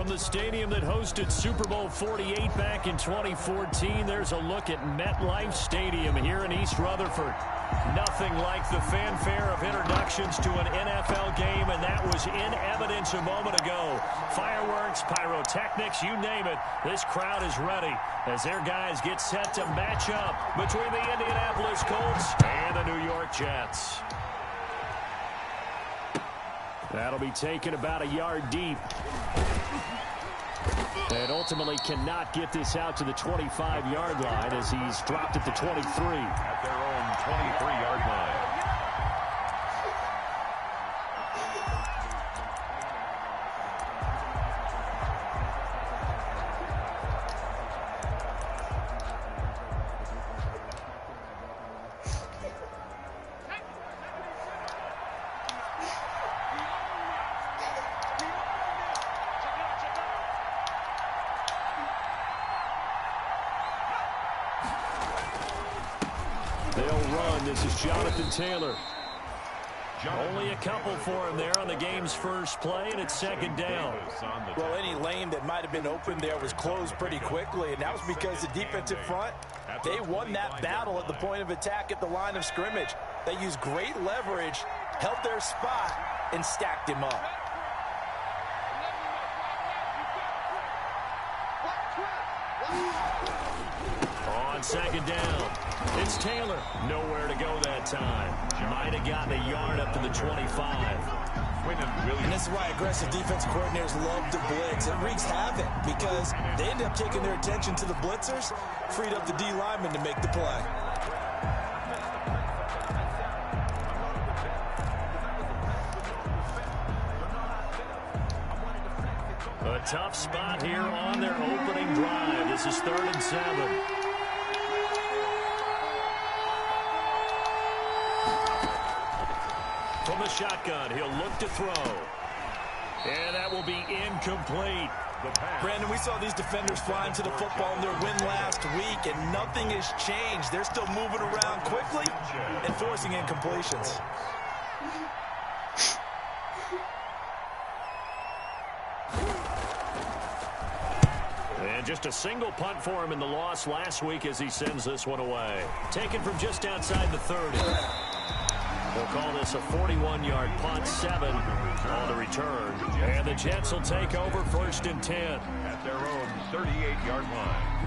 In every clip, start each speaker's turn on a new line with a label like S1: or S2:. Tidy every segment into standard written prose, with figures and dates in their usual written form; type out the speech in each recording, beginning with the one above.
S1: From the stadium that hosted Super Bowl 48 back in 2014, there's a look at MetLife Stadium here in East Rutherford. Nothing like the fanfare of introductions to an NFL game, and that was in evidence a moment ago. Fireworks, pyrotechnics, you name it. This crowd is ready as their guys get set to match up between the Indianapolis Colts and the New York Jets. That'll be taken about a yard deep. And ultimately cannot get this out to the 25-yard line as he's dropped at the 23.
S2: At their own 23-yard line.
S1: They'll run. This is Jonathan Taylor. Only a couple for him there on the game's first play, and it's second down.
S3: Well, any lane that might have been open there was closed pretty quickly, and that was because the defensive front, they won that battle at the point of attack at the line of scrimmage. They used great leverage, held their spot, and stacked him up.
S1: On second down, it's Taylor. Nowhere to go that time. Might have gotten a yard up to the 25.
S3: And this is why aggressive defensive coordinators love to blitz. It wreaks havoc because they end up taking their attention to the blitzers, freed up the D lineman to make the play.
S1: A tough spot here on their opening drive. This is 3rd and 7. From the shotgun, he'll look to throw. And that will be incomplete.
S3: Brandon, we saw these defenders flying to the football in their win last week, and nothing has changed. They're still moving around quickly and forcing incompletions.
S1: And just a single punt for him in the loss last week as he sends this one away. Taken from just outside the 30. We'll call this a 41-yard punt, 7 on the return. And the Jets will take over 1st and 10.
S2: At their own 38-yard line.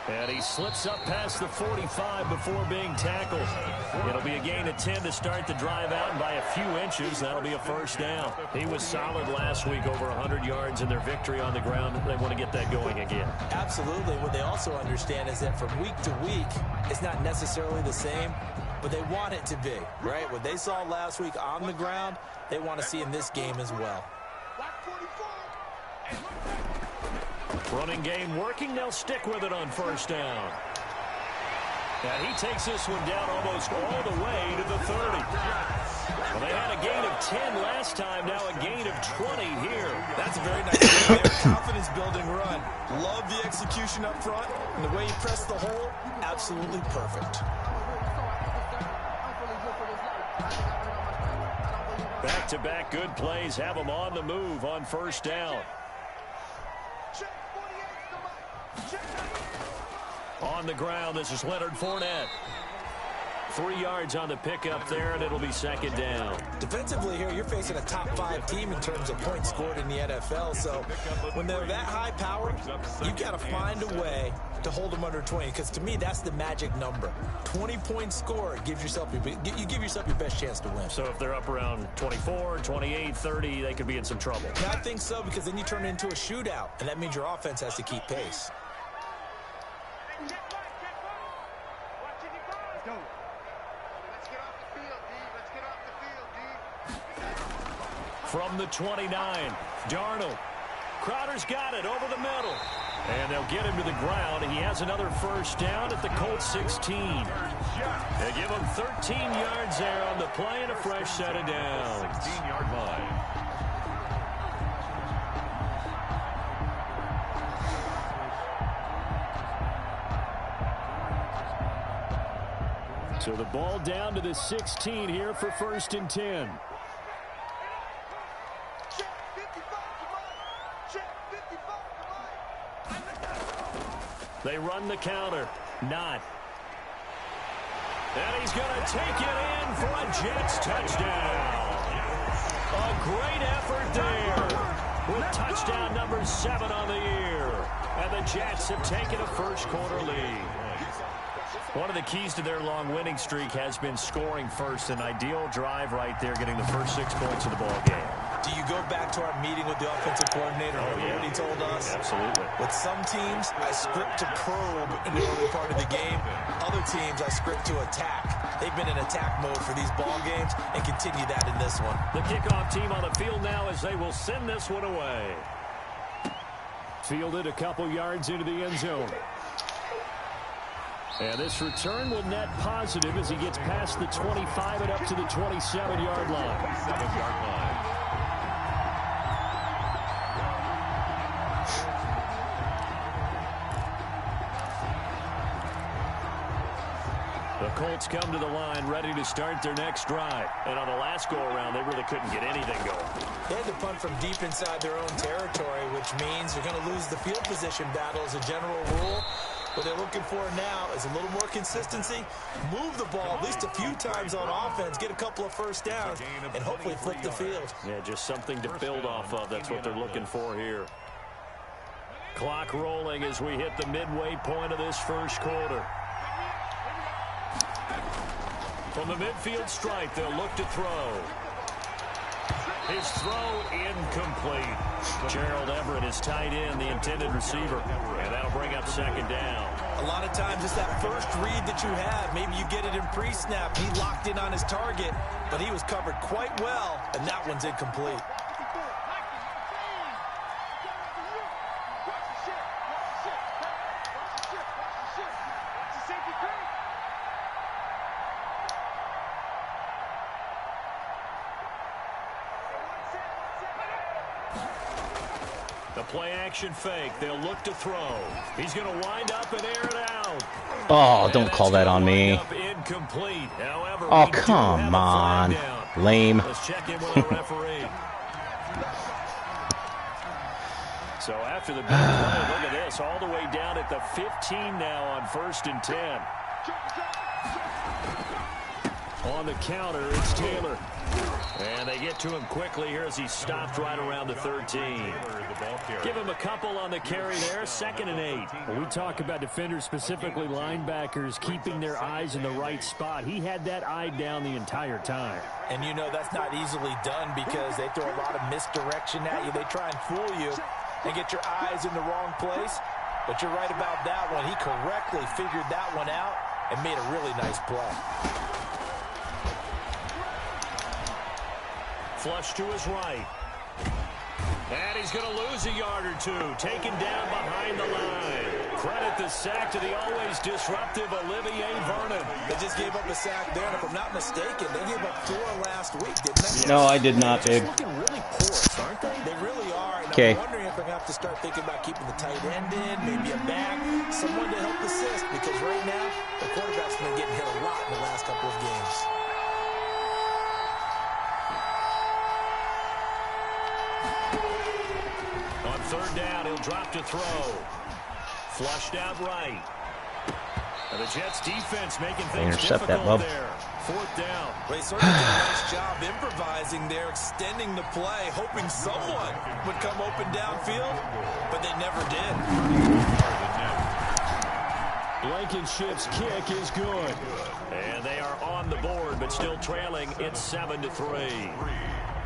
S1: And he slips up past the 45 before being tackled. It'll be a gain of 10 to start the drive out, and by a few inches, that'll be a 1st down. He was solid last week, over 100 yards in their victory on the ground. They want to get that going again.
S3: Absolutely. What they also understand is that from week to week, it's not necessarily the same, but they want it to be, right? What they saw last week on the ground, they want to see in this game as well.
S1: Running game working. They'll stick with it on 1st down. And he takes this one down almost all the way to the 30. Well, they had a gain of 10 last time. Now a gain of 20 here.
S3: That's a very nice game there. Confidence-building run. Love the execution up front. And the way he pressed the hole, absolutely perfect.
S1: Back-to-back good plays have them on the move on 1st down. On the ground, this is Leonard Fournette. 3 yards on the pickup there, and it'll be 2nd down.
S3: Defensively here, you're facing a top-5 team in terms of points scored in the NFL. So when they're that high-powered, you got to find a way to hold them under 20. Because to me, that's the magic number. 20 points scored gives yourself you give yourself your best chance to win.
S1: So if they're up around 24, 28, 30, they could be in some trouble.
S3: Yeah, I think so, because then you turn it into a shootout, and that means your offense has to keep pace.
S1: From the 29, Darnold. Crowder's got it over the middle. And they'll get him to the ground. He has another first down at the Colts 16. They give him 13 yards there on the play and a fresh set of downs.
S2: 16-yard line.
S1: So the ball down to the 16 here for 1st and 10. They run the counter. Not. And he's going to take it in for a Jets touchdown. A great effort there with touchdown number 7 on the year. And the Jets have taken a first quarter lead. One of the keys to their long winning streak has been scoring first. An ideal drive right there, getting the first 6 points of the ball game.
S3: Do you go back to our meeting with the offensive coordinator? What he told us?
S1: Absolutely.
S3: With some teams, I script to probe in the early part of the game. Other teams, I script to attack. They've been in attack mode for these ball games and continue that in this one.
S1: The kickoff team on the field now as they will send this one away. Fielded a couple yards into the end zone. And this return will net positive as he gets past the 25 and up to the 27-yard line.
S2: 7-yard line.
S1: The Colts come to the line ready to start their next drive. And on the last go-around, they really couldn't get anything going.
S3: They had to punt from deep inside their own territory, which means they're going to lose the field position battle as a general rule. What they're looking for now is a little more consistency, move the ball at least a few times on offense, get a couple of first downs, and hopefully flip the field.
S1: Yeah, just something to build off of. That's what they're looking for here. Clock rolling as we hit the midway point of this first quarter. From the midfield stripe, they'll look to throw. His throw incomplete. Gerald Everett is tight end, the intended receiver. And that'll bring up 2nd down.
S3: A lot of times it's that first read that you have. Maybe you get it in pre-snap. He locked in on his target, but he was covered quite well, and that one's incomplete.
S1: The play-action fake. They'll look to throw. He's going to wind up and air it out.
S4: Oh, don't call that on me.
S1: Incomplete. However,
S4: oh, come on. Lame.
S1: Let's check in with the referee. So after the big play, look at this. All the way down at the 15 now on 1st and 10. On the counter, it's Taylor. And they get to him quickly here as he stopped right around the 13. Give him a couple on the carry there, 2nd and 8.
S5: Well, we talk about defenders, specifically linebackers, keeping their eyes in the right spot. He had that eye down the entire time.
S3: And you know that's not easily done because they throw a lot of misdirection at you. They try and fool you and get your eyes in the wrong place. But you're right about that one. He correctly figured that one out and made a really nice play.
S1: Flush to his right. And he's going to lose a yard or two. Taken down behind the line. Credit the sack to the always disruptive Olivier Vernon.
S3: They just gave up a sack there, and if I'm not mistaken, they gave up 4 last week, didn't they?
S4: No, I did not, babe.
S3: They're looking really porous, aren't they? They really are. And
S4: Okay.
S3: I'm wondering if they're going to have to start thinking about keeping the tight end in, maybe a back, someone to help assist, because right now, the quarterback's been getting hit a lot in the last couple of games.
S1: On 3rd down, he'll drop to throw. Flushed out right. And the Jets defense making things
S4: Intercept
S1: difficult
S4: that,
S1: there. 4th down.
S3: They certainly did a nice job improvising there, extending the play, hoping someone would come open downfield, but they never did.
S5: Blankenship's kick is good.
S1: And they are on the board, but still trailing. It's 7-3.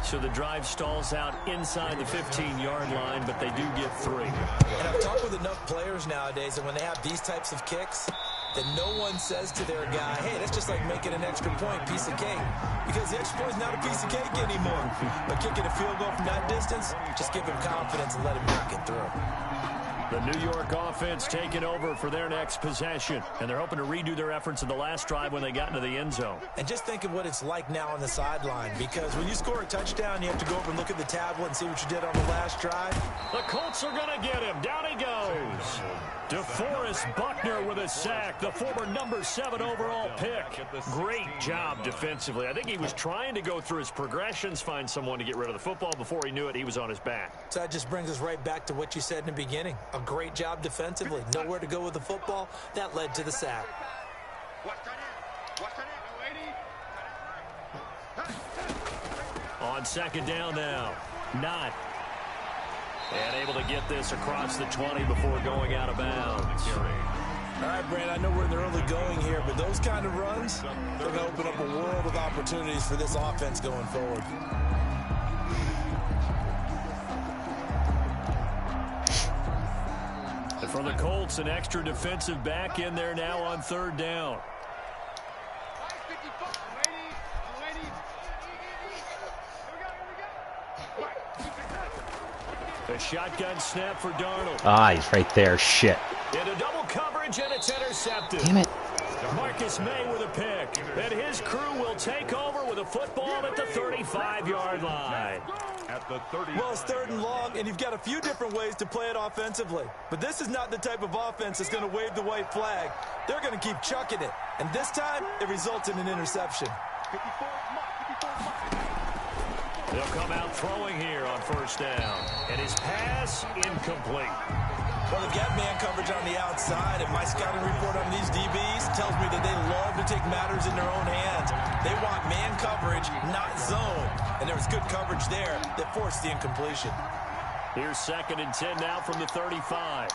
S1: So the drive stalls out inside the 15-yard line, but they do get 3.
S3: And I've talked with enough players nowadays, and when they have these types of kicks, that no one says to their guy, hey, that's just like making an extra point, piece of cake. Because the extra point is not a piece of cake anymore. But kicking a field goal from that distance, just give him confidence and let him knock it through.
S1: The New York offense taking over for their next possession. And they're hoping to redo their efforts in the last drive when they got into the end zone.
S3: And just think of what it's like now on the sideline. Because when you score a touchdown, you have to go over and look at the tablet and see what you did on the last drive.
S1: The Colts are going to get him. Down he goes. DeForest Buckner with a sack, the former number 7 overall pick. Great job defensively. I think he was trying to go through his progressions, find someone to get rid of the football. Before he knew it, he was on his back.
S3: So that just brings us right back to what you said in the beginning. A great job defensively. Nowhere to go with the football. That led to the sack.
S1: On second down now. Not. And able to get this across the 20 before going out of bounds.
S3: All right, Brand, I know we're in the early going here, but those kind of runs, they're going to open up a world of opportunities for this offense going forward.
S1: And for the Colts, an extra defensive back in there now on third down. A shotgun snap for Darnold.
S4: Ah, he's right there. Shit.
S1: Into double coverage, and it's intercepted.
S4: Damn it.
S1: Marcus May with a pick. And his crew will take over with a football at the 35-yard line.
S2: At the 30.
S3: Well, it's third and long, and you've got a few different ways to play it offensively. But this is not the type of offense that's going to wave the white flag. They're going to keep chucking it. And this time, it results in an interception.
S1: They'll come out throwing here on first down. And his pass incomplete.
S3: Well, they've got man coverage on the outside, and my scouting report on these DBs tells me that they love to take matters in their own hands. They want man coverage, not zone. And there was good coverage there that forced the incompletion.
S1: Here's second and 10 now from the 35.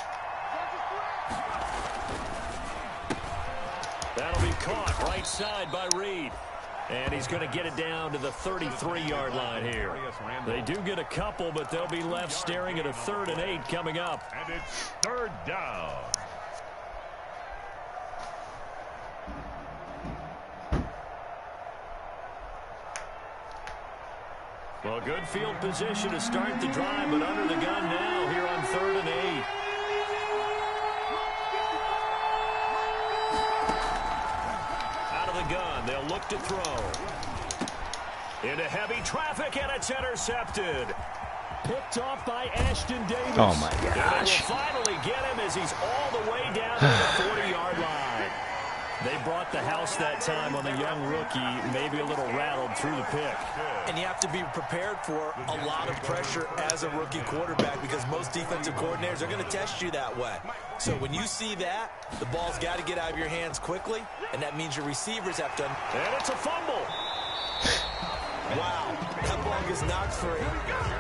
S1: That'll be caught right side by Reed. And he's going to get it down to the 33-yard line here. They do get a couple, but they'll be left staring at a 3rd and 8 coming up.
S2: And it's third down.
S1: Well, good field position to start the drive, but under the gun now here on 3rd and 8. Gun. They'll look to throw. Into heavy traffic, and it's intercepted. Picked off by Ashton Davis.
S4: Oh, my
S1: And
S4: gosh.
S1: they will finally get him as he's all the way down to the 40-yard line. They brought the house that time on the young rookie, maybe a little rattled through the pick.
S3: And you have to be prepared for a lot of pressure as a rookie quarterback because most defensive coordinators are going to test you that way. So when you see that, the ball's got to get out of your hands quickly, and that means your receivers have to...
S1: And it's a fumble.
S3: Wow, that ball gets knocked free,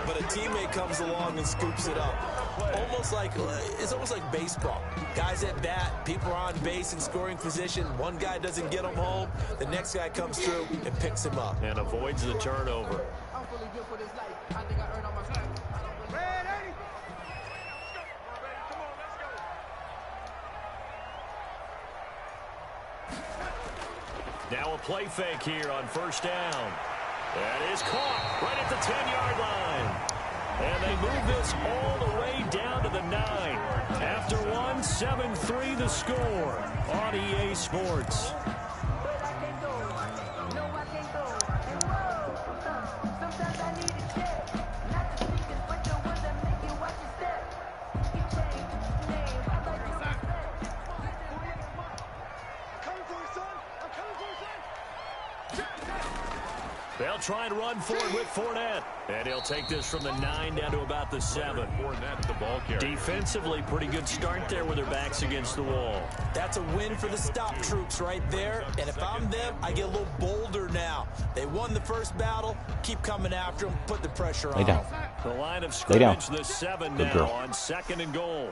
S3: but a teammate comes along and scoops it up. It's almost like baseball. Guys at bat, people are on base in scoring position. One guy doesn't get him home. The next guy comes through and picks him up.
S1: And avoids the turnover. Now a play fake here on first down. That is caught right at the 10-yard line. And they move this all the way down to the 9. After one, 7-3 the score on EA Sports. They'll try and run for it with Fournette. And he'll take this from the 9 down to about the 7.
S2: Fournette, the ball carrier.
S1: Defensively, pretty good start there with their backs against the wall.
S3: That's a win for the stop troops right there. And if I'm them, I get a little bolder now. They won the first battle. Keep coming after them. Put the pressure on
S4: Lay down.
S3: them.
S1: The line of
S4: Lay down.
S1: scrimmage, the 7
S4: Good
S1: now
S4: girl.
S1: on 2nd and goal.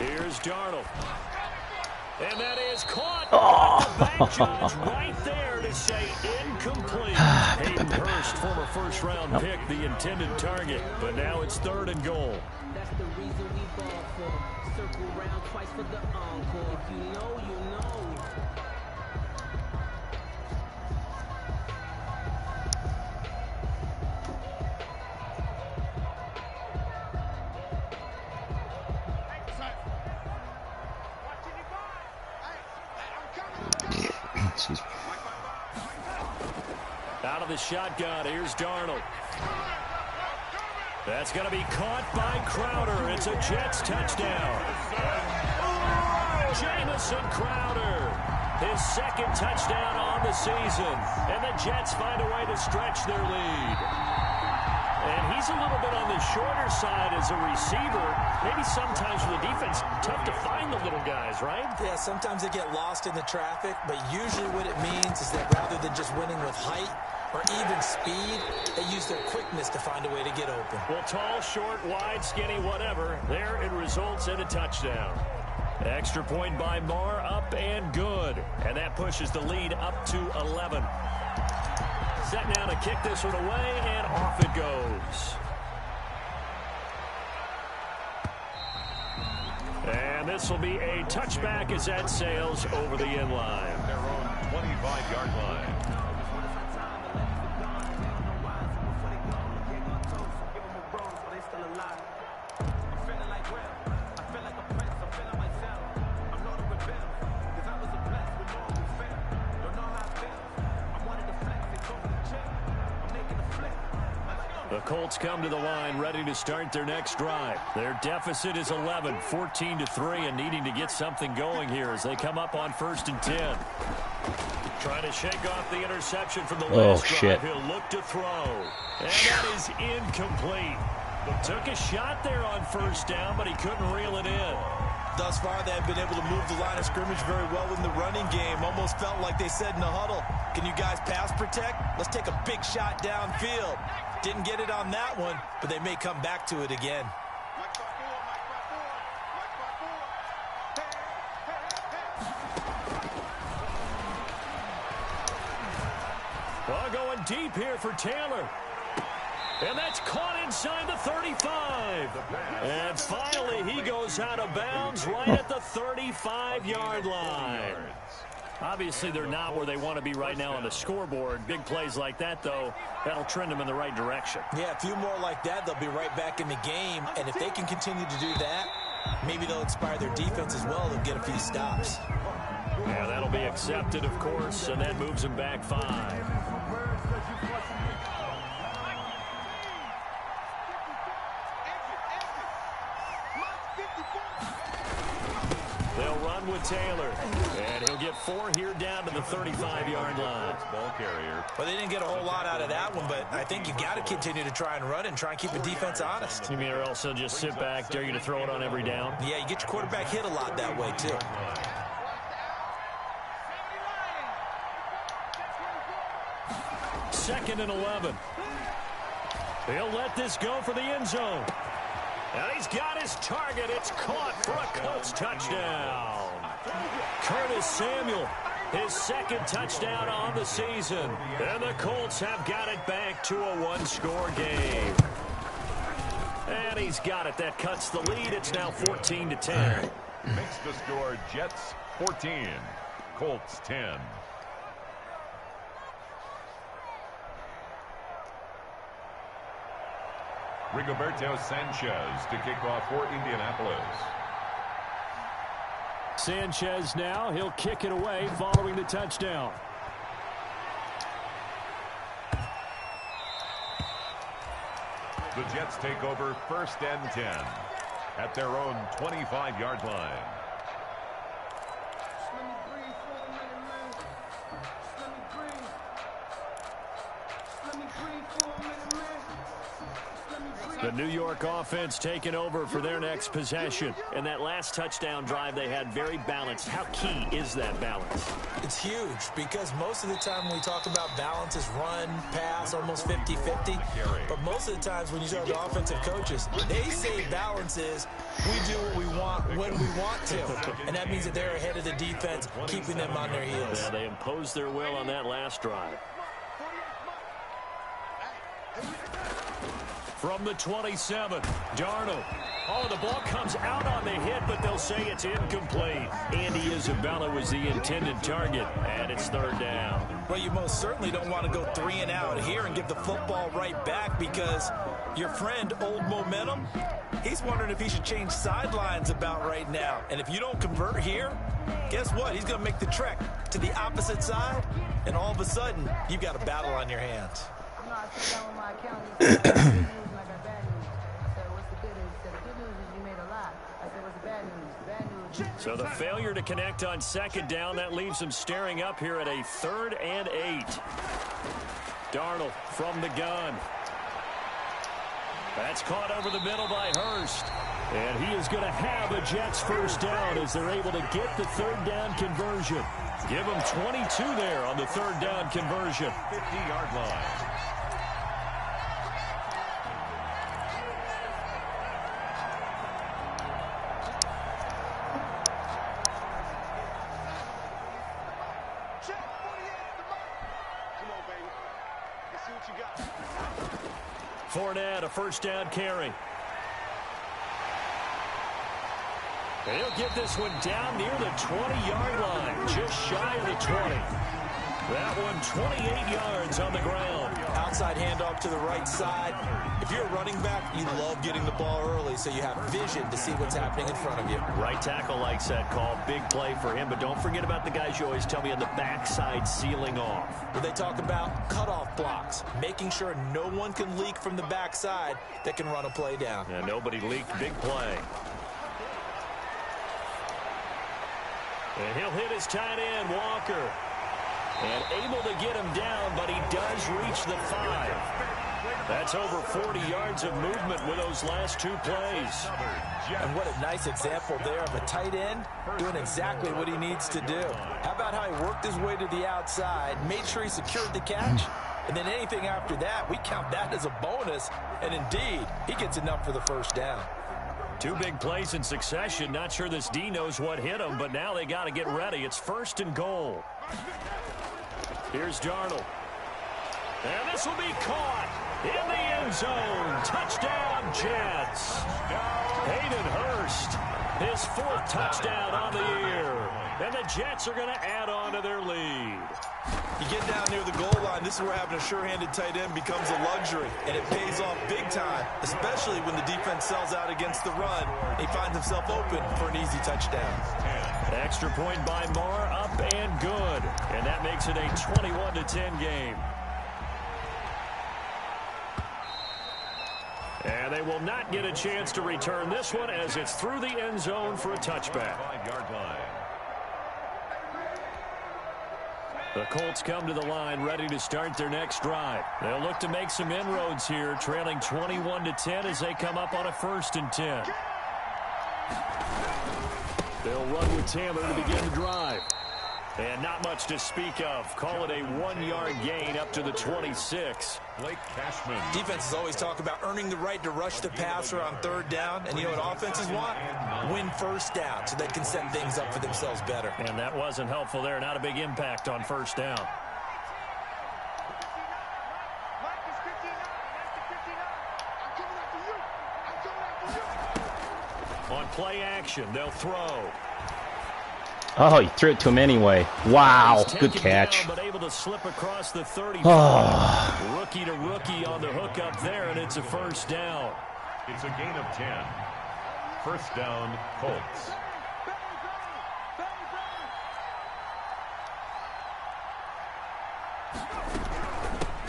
S1: Here's Darnold. And that is caught.
S4: Oh.
S1: The back judge right there to say incomplete. Hayden Hurst, former first-round pick, the intended target. But now it's 3rd and goal.
S6: That's the reason we ball for. Circle round twice for the encore. If you know, you know.
S1: Out of the shotgun, here's Darnold. That's going to be caught by Crowder. It's a Jets touchdown. Jamison Crowder, his 2nd touchdown on the season. And the Jets find a way to stretch their lead. And he's a little bit on the shorter side as a receiver. Maybe sometimes for the defense, tough to find the little guys, right?
S3: Yeah, sometimes they get lost in the traffic, but usually what it means is that rather than just winning with height or even speed, they use their quickness to find a way to get open.
S1: Well, tall, short, wide, skinny, whatever. There it results in a touchdown. Extra point by Marr, up and good. And that pushes the lead up to 11. Set now to kick this one away, and off it goes. And this will be a touchback as that sails over the end line.
S2: Their own 25-yard line.
S1: The Colts come to the line ready to start their next drive. Their deficit is 11, 14-3, and needing to get something going here as they come up on 1st and 10. Trying to shake off the interception from the last drive. He'll look to throw. And that is incomplete. Took a shot there on 1st down, but he couldn't reel it in.
S3: Thus far, they have been able to move the line of scrimmage very well in the running game. Almost felt like they said in the huddle, can you guys pass protect? Let's take a big shot downfield. Didn't get it on that one, but they may come back to it again.
S1: Well, going deep here for Taylor. And that's caught inside the 35. And finally, he goes out of bounds right at the 35-yard line. Obviously, they're not where they want to be right now on the scoreboard. Big plays like that, though, that'll trend them in the right direction.
S3: Yeah, a few more like that, they'll be right back in the game. And if they can continue to do that, maybe they'll inspire their defense as well. They'll get a few stops.
S1: Yeah, that'll be accepted, of course, and that moves them back 5. They'll run with Taylor, and he'll get 4 here down to the 35-yard line.
S2: Ball carrier.
S3: Well, they didn't get a whole lot out of that one, but I think you got to continue to try and run and try and keep the defense honest.
S1: You mean or else they'll just sit back, dare you to throw it on every down?
S3: Yeah, you get your quarterback hit a lot that way, too.
S1: Second and 11. He'll let this go for the end zone. And he's got his target. It's caught for a Colts touchdown. Curtis Samuel, his 2nd touchdown on the season. And the Colts have got it back to a 1-score game. And he's got it. That cuts the lead. It's now 14-10.
S2: Makes the score Jets 14, Colts 10. Rigoberto Sanchez to kick off for Indianapolis.
S5: Sanchez now, he'll kick it away following the touchdown.
S2: The Jets take over 1st and 10 at their own 25-yard line.
S1: The New York offense taking over for their next possession. And that last touchdown drive they had very balanced. How key is that balance?
S3: It's huge because most of the time when we talk about balance is run, pass, almost 50-50. But most of the times when you talk to offensive coaches, they say balance is we do what we want when we want to. And that means that they're ahead of the defense, keeping them on their heels.
S1: Yeah, they imposed their will on that last drive. From the 27, Darnold. Oh, the ball comes out on the hit, but they'll say it's incomplete. Andy Isabella was the intended target, and it's third down.
S3: Well, you most certainly don't want to go 3 and out here and give the football right back, because your friend, Old Momentum, he's wondering if he should change sidelines about right now. And if you don't convert here, guess what? He's going to make the trek to the opposite side, and all of a sudden, you've got a battle on your hands.
S6: I'm not sitting down with my account. He said, good news, and I got bad news. I said, what's the good news? He said, the good news is you made a lot. I said, what's the bad news? The bad news is...
S1: So the failure to connect on second down, that leaves them staring up here at a 3rd and 8. Darnold from the gun. That's caught over the middle by Hurst. And he is going to have a Jets first down as they're able to get the 3rd down conversion. Give them 22 there on the 3rd down conversion.
S2: 50-yard line.
S1: Fournette, a first down carry. He'll get this one down near the 20-yard line, just shy of the 20. That one 28 yards on the ground.
S3: Outside handoff to the right side. If you're a running back, you love getting the ball early so you have vision to see what's happening in front of you.
S1: Right tackle likes that call. Big play for him, but don't forget about the guys you always tell me on the backside sealing off.
S3: Well, they talk about cutoff blocks, making sure no one can leak from the backside that can run a play down.
S1: Yeah, nobody leaked. Big play. And he'll hit his tight end, Walker. And able to get him down, but he does reach the 5. That's over 40 yards of movement with those last 2 plays.
S3: And what a nice example there of a tight end doing exactly what he needs to do. How about how he worked his way to the outside, made sure he secured the catch, and then anything after that, we count that as a bonus. And indeed, he gets enough for the first down.
S1: 2 big plays in succession. Not sure this D knows what hit him, but now they got to get ready. It's 1st and goal. Here's Darnold. And this will be caught in the end zone. Touchdown, Jets. Hayden Hurst, his 4th touchdown on the year. And the Jets are going to add on to their lead.
S3: You get down near the goal line, this is where having a sure-handed tight end becomes a luxury, and it pays off big time, especially when the defense sells out against the run. He finds himself open for an easy touchdown.
S1: Extra point by Moore, up and good. And that makes it a 21-10 game. And they will not get a chance to return this one as it's through the end zone for a touchback.
S2: 5-yard line.
S1: The Colts come to the line ready to start their next drive. They'll look to make some inroads here, trailing 21-10 as they come up on a 1st and 10. They'll run with Taylor to begin the drive. And not much to speak of. Call it a 1-yard gain up to the 26.
S2: Blake Cashman.
S3: Defenses always talk about earning the right to rush the passer on 3rd down. And you know what offenses want? Win first down so they can set things up for themselves better.
S1: And that wasn't helpful there. Not a big impact on 1st down. On play action, they'll throw.
S4: Oh, you threw it to him anyway. Wow, good catch.
S1: Down, but able to slip across the 35. Rookie to rookie on the hook up there, and it's a 1st down.
S2: It's a gain of 10. 1st down, Colts.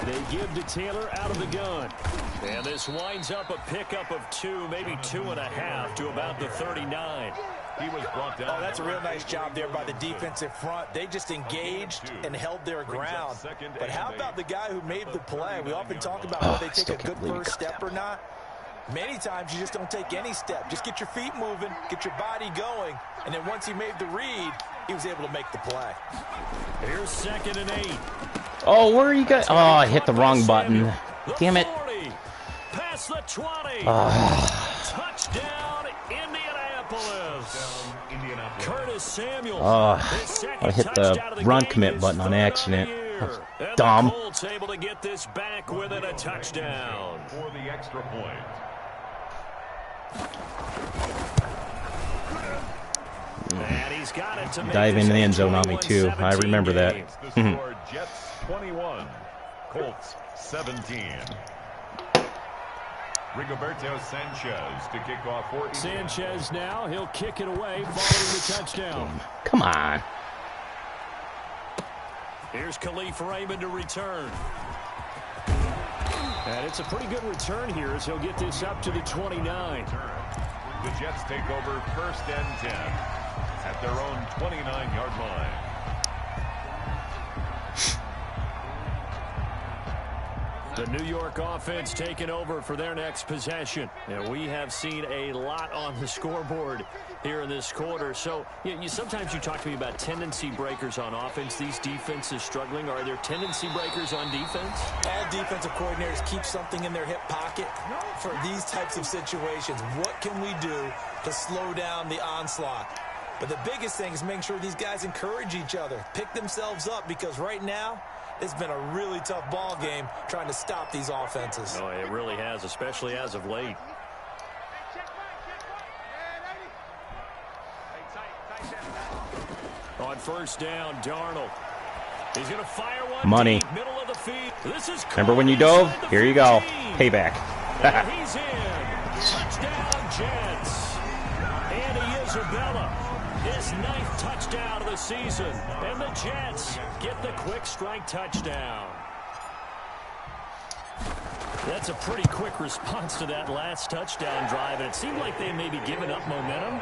S1: They give to Taylor out of the gun. And this winds up a pickup of 2, maybe 2.5 to about the 39.
S2: He was brought down.
S3: Oh, that's a real nice job there by the defensive front. They just engaged and held their ground. But how about the guy who made the play? We often talk about whether they take a good first step or not. Many times you just don't take any step. Just get your feet moving, get your body going, and then once he made the read, he was able to make the play.
S1: Here's 2nd and 8.
S4: Oh, where are you guys? Oh, I hit the wrong button. Damn it.
S1: 40, past the 20. Touchdown, Indianapolis. Curtis Samuel.
S4: I hit the run commit button on accident.
S1: here. And
S4: Dumb.
S1: the Colts able to get this back within a touchdown.
S2: For the extra point.
S1: And he's got it to make
S4: Dive
S1: this
S4: in the
S1: a
S4: end zone on me, too. I
S1: 21-17
S4: remember that.
S1: game.
S2: The score, Jets 21, Colts 17. Rigoberto Sanchez to kick off 14.
S5: Sanchez now, he'll kick it away following the touchdown.
S4: Come on.
S1: Here's Khalif Raymond to return.
S5: And it's a pretty good return here as he'll get this up to the 29.
S2: The Jets take over 1st and 10 at their own 29-yard line.
S1: The New York offense taking over for their next possession. And we have seen a lot on the scoreboard here in this quarter. So sometimes you talk to me about tendency breakers on offense. These defenses struggling. Are there tendency breakers on defense?
S3: All defensive coordinators keep something in their hip pocket for these types of situations. What can we do to slow down the onslaught? But the biggest thing is making sure these guys encourage each other, pick themselves up, because right now it's been a really tough ball game trying to stop these offenses.
S1: Oh, it really has, especially as of late. On 1st down, Darnold. He's going to fire one
S4: Money.
S1: deep, middle of the field. This is
S4: Remember when you dove?
S1: inside the
S4: Here you go.
S1: 15.
S4: Payback.
S1: And he's in. Touchdown, Jets. Andy Isabella, his 9th touchdown of the season. And the Jets get the quick strike touchdown. That's a pretty quick response to that last touchdown drive. And it seemed like they may be giving up momentum.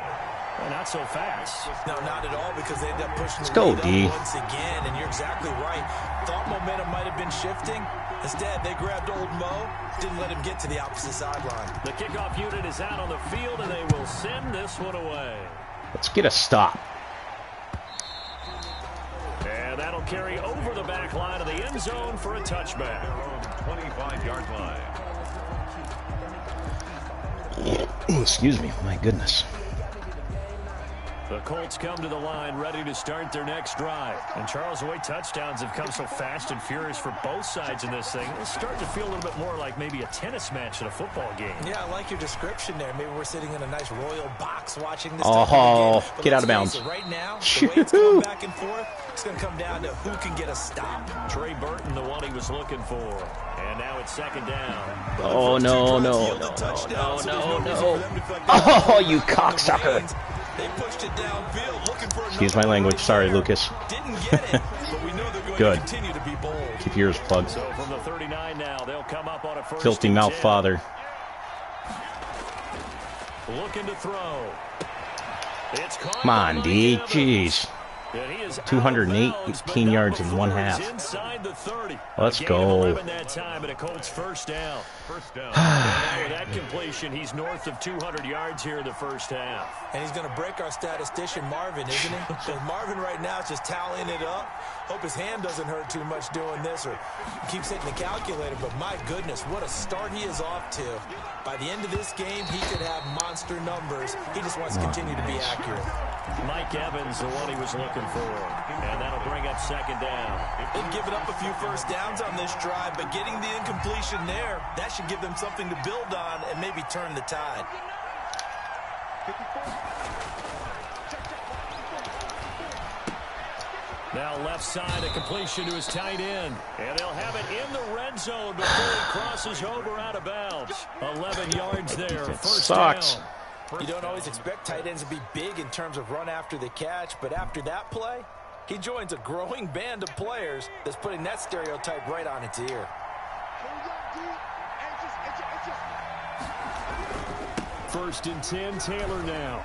S1: Well, not so fast.
S3: No, not at all, because they end up pushing the
S4: go,
S3: lead
S4: D.
S3: up once again, and you're exactly right. Thought momentum might have been shifting. Instead, they grabbed old Mo, didn't let him get to the opposite sideline.
S1: The kickoff unit is out on the field, and they will send this one away.
S4: Let's get a stop.
S1: And that'll carry over the back line of the end zone for a touchback.
S2: 25-yard line.
S4: Ooh, excuse me. My goodness.
S1: The Colts come to the line ready to start their next drive. And Charles, the way touchdowns have come so fast and furious for both sides in this thing, it's starting to feel a little bit more like maybe a tennis match at a football game.
S3: Yeah, I like your description there. Maybe we're sitting in a nice royal box watching this
S4: Oh,
S3: type of game. But
S4: get out of
S3: let's face
S4: bounds.
S3: it, right now, the way it's going back and forth, it's going to come down to who can get a stop.
S1: Trey Burton, the one he was looking for. And now it's 2nd down.
S4: Oh, no, no, no, no, no, no. Oh, you cocksucker.
S3: They pushed it downfield, looking for
S4: Excuse my language. Sorry, Lucas.
S3: Didn't get it, but we know they're going
S4: Good.
S3: to continue to be bold.
S4: Keep your ears plugged.
S1: So from the 39 now, they'll come up on a 1st
S4: Filthy
S1: and
S4: mouth
S1: 10.
S4: father.
S1: Looking to throw. It's caught
S4: Come on,
S1: by
S4: D.
S1: Evans.
S4: Jeez.
S1: And he is out of
S4: 208,
S1: bounds, but
S4: 18
S1: not
S4: yards in
S1: before
S4: one
S1: he's
S4: half.
S1: inside the 30.
S4: Let's
S1: A gain
S4: go.
S1: of 11 that time, and a Colts 1st down.
S2: First down.
S1: And now with that completion, he's north of 200 yards here in the 1st half.
S3: And he's going to break our statistician, Marvin, isn't he? So Marvin right now is just tallying it up. Hope his hand doesn't hurt too much doing this or keeps hitting the calculator. But my goodness, what a start he is off to. By the end of this game, he could have monster numbers. He just wants to continue to be accurate.
S1: Mike Evans, the one he was looking for. And that'll bring up 2nd down.
S3: They've given up a few 1st downs on this drive, but getting the incompletion there, that should give them something to build on and maybe turn the tide.
S1: Now left side, a completion to his tight end. And they'll have it in the red zone before he crosses over out of bounds. 11 yards there, 1st
S4: Sucks.
S1: down.
S3: You don't always expect tight ends to be big in terms of run after the catch, but after that play, he joins a growing band of players that's putting that stereotype right on its ear.
S5: 1st and 10, Taylor now.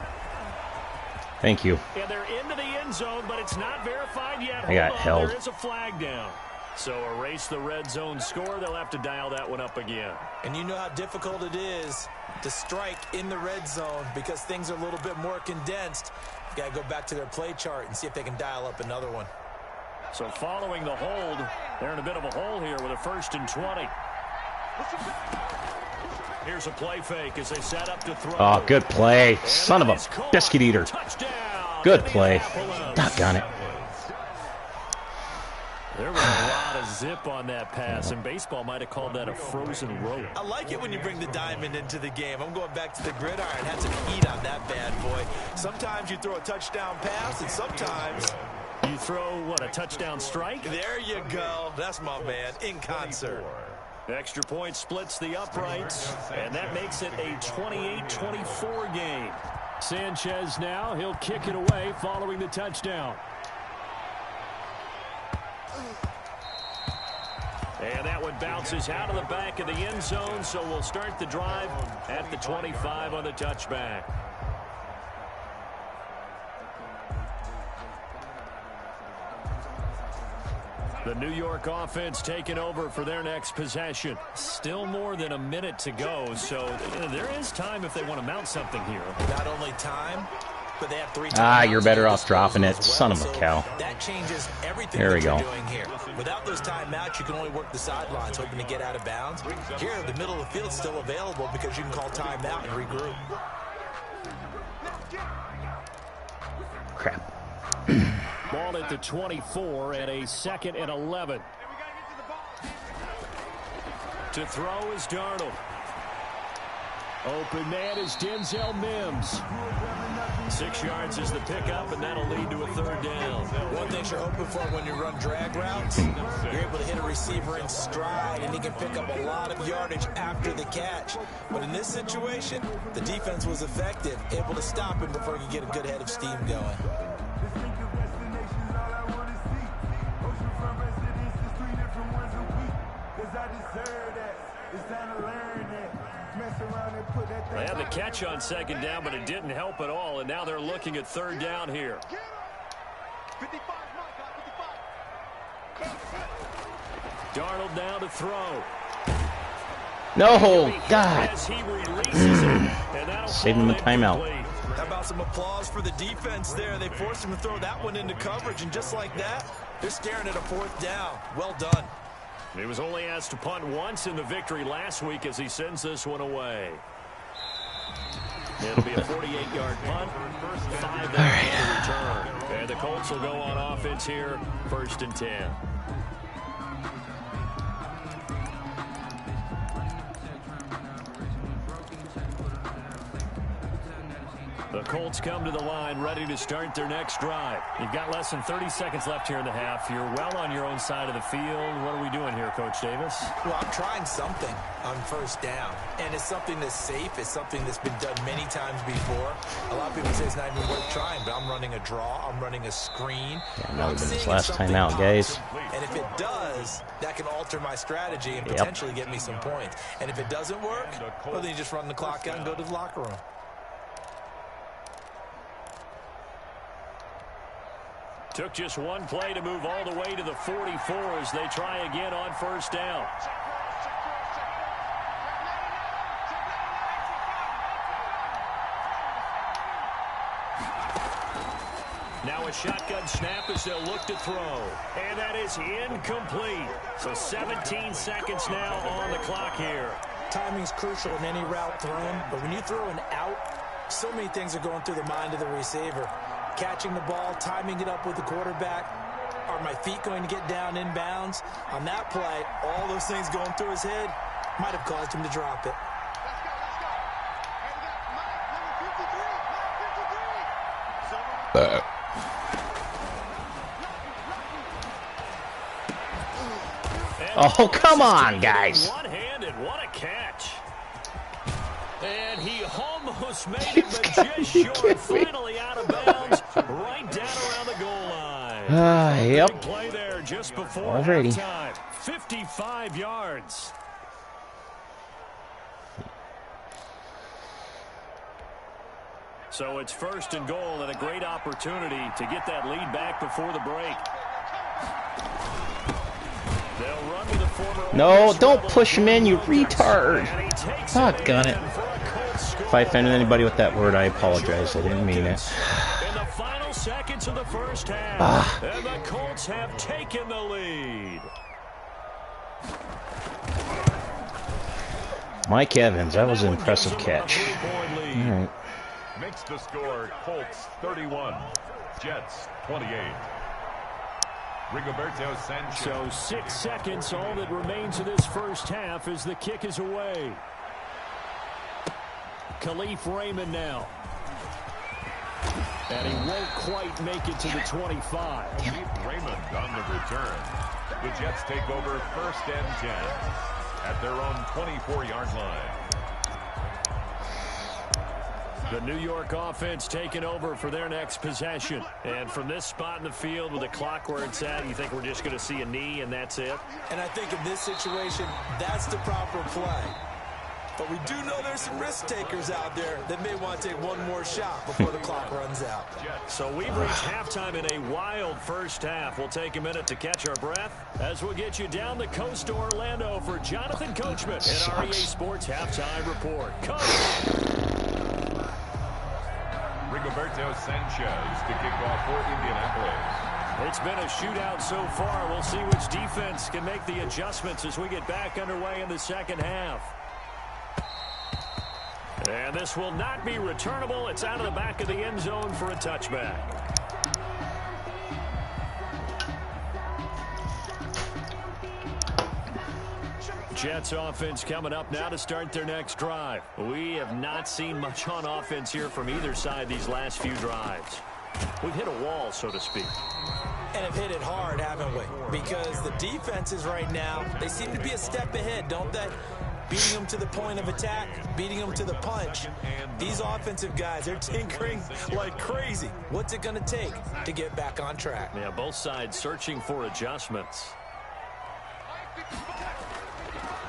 S4: Thank you.
S1: And they're into the end zone, but it's not verified yet.
S4: I got
S1: Hold on,
S4: held.
S1: There is a flag down. So erase the red zone score. They'll have to dial that one up again.
S3: And you know how difficult it is to strike in the red zone because things are a little bit more condensed. You got to go back to their play chart and see if they can dial up another one.
S1: So following the hold, they're in a bit of a hole here with a 1st and 20. Here's a play fake as they set up to throw.
S4: Oh, good play. Son of a biscuit eater.
S1: Touchdown.
S4: Good play. Doggone it.
S1: There was a lot of zip on that pass, and baseball might have called that a frozen rope.
S3: I like it when you bring the diamond into the game. I'm going back to the gridiron. Had some heat on that bad boy. Sometimes you throw a touchdown pass, and sometimes
S1: you throw, what, a touchdown strike?
S3: There you go. That's my man, in concert.
S1: Extra point splits the uprights, and that makes it a 28-24 game.
S5: Sanchez now, he'll kick it away following the touchdown.
S1: And that one bounces out of the back of the end zone, so we'll start the drive at the 25 on the touchback. The New York offense taking over for their next possession. Still more than a minute to go, so there is time if they want to mount something here.
S3: Not only time, but they have 3 times.
S4: Ah, you're better off dropping it. Son of a cow.
S3: That changes everything
S4: there we
S3: that
S4: go.
S3: you're doing here. Without those timeouts, you can only work the sidelines, hoping to get out of bounds. Here, the middle of the field's still available because you can call timeout and regroup.
S4: Crap.
S5: Ball at the 24 and a 2nd and 11.
S1: To throw is Darnold.
S5: Open man is Denzel Mims.
S1: 6 yards is the pickup, and that'll lead to a 3rd down.
S3: One thing you're hoping for when you run drag routes, you're able to hit a receiver in stride, and he can pick up a lot of yardage after the catch. But in this situation, the defense was effective, able to stop him before he could get a good head of steam going.
S1: They had the catch on 2nd down, but it didn't help at all, and now they're looking at 3rd down here. Darnold now to throw.
S4: No, God.
S1: As he releases it, and that'll
S4: Save him a timeout.
S1: incomplete.
S3: How about some applause for the defense there? They forced him to throw that one into coverage, and just like that, they're staring at a 4th down. Well done.
S1: He was only asked to punt once in the victory last week as he sends this one away. It'll be a 48-yard punt, 5 to return. And the Colts will go on offense here, 1st and 10. The Colts come to the line ready to start their next drive. You've got less than 30 seconds left here in the half. You're well on your own side of the field. What are we doing here, Coach Davis?
S3: Well, I'm trying something on 1st down, and it's something that's safe. It's something that's been done many times before. A lot of people say it's not even worth trying, but I'm running a draw. I'm running a screen.
S4: Yeah, that would have been his last time out, guys.
S3: And if it does, that can alter my strategy and potentially get me some points. And if it doesn't work, well, then you just run the clock out and go to the locker room.
S1: Took just one play to move all the way to the 44 as they try again on 1st down. Now a shotgun snap as they'll look to throw. And that is incomplete. So 17 seconds now on the clock here.
S3: Timing's crucial in any route thrown, but when you throw an out, so many things are going through the mind of the receiver. Catching the ball, timing it up with the quarterback. Are my feet going to get down in bounds? On that play, all those things going through his head might have caused him to drop it.
S4: Oh, come on, guys.
S1: One-handed, what a catch. And he almost made it, but just short. Finally out of bounds, right down around the goal line.
S4: Yep.
S1: Big play there just before
S4: Already.
S1: halftime. 55 yards. So it's 1st and goal and a great opportunity to get that lead back before the break. They'll run to the former.
S4: No, don't push him in, you retard. Doggone it. If I offended anybody with that word, I apologize. I didn't mean it.
S1: In the final seconds of the 1st half, and the Colts have taken the lead.
S4: Mike Evans, that was an impressive catch. All right.
S2: Makes the score Colts 31, Jets 28. Rigoberto Sanchez.
S5: So 6 seconds, all that remains of this first half as the kick is away. Khalif Raymond now. And he won't quite make it to the 25.
S2: Khalif Raymond on the return. The Jets take over 1st and 10 at their own 24-yard line.
S1: The New York offense taking over for their next possession. And from this spot in the field with the clock where it's at, you think we're just going to see a knee and that's it?
S3: And I think in this situation, that's the proper play. But we do know there's some risk takers out there that may want to take one more shot before the clock runs out.
S1: So we've reached halftime in a wild first half. We'll take a minute to catch our breath as we'll get you down the coast to Orlando for Jonathan Coachman and our EA Sports Halftime Report. Coach.
S2: Rigoberto Sanchez to kick off for Indianapolis.
S1: It's been a shootout so far. We'll see which defense can make the adjustments as we get back underway in the second half. And this will not be returnable. It's out of the back of the end zone for a touchback. Jets offense coming up now to start their next drive. We have not seen much on offense here from either side these last few drives. We've hit a wall, so to speak.
S3: And have hit it hard, haven't we? Because the defenses right now, they seem to be a step ahead, don't they? Beating them to the point of attack, beating them to the punch. These offensive guys, they're tinkering like crazy. What's it going to take to get back on track?
S1: Yeah, both sides searching for adjustments.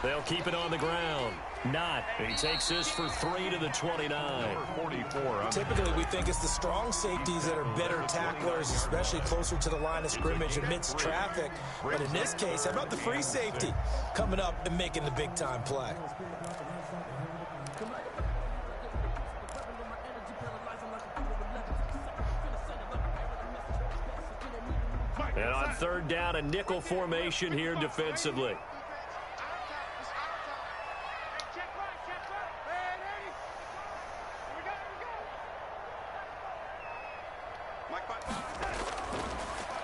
S1: They'll keep it on the ground. Not. He takes this for 3 to the 29.
S2: 44.
S3: Typically, we think it's the strong safeties that are better tacklers, especially closer to the line of scrimmage amidst traffic. But in this case, how about the free safety coming up and making the big-time play?
S1: And on 3rd down, a nickel formation here defensively.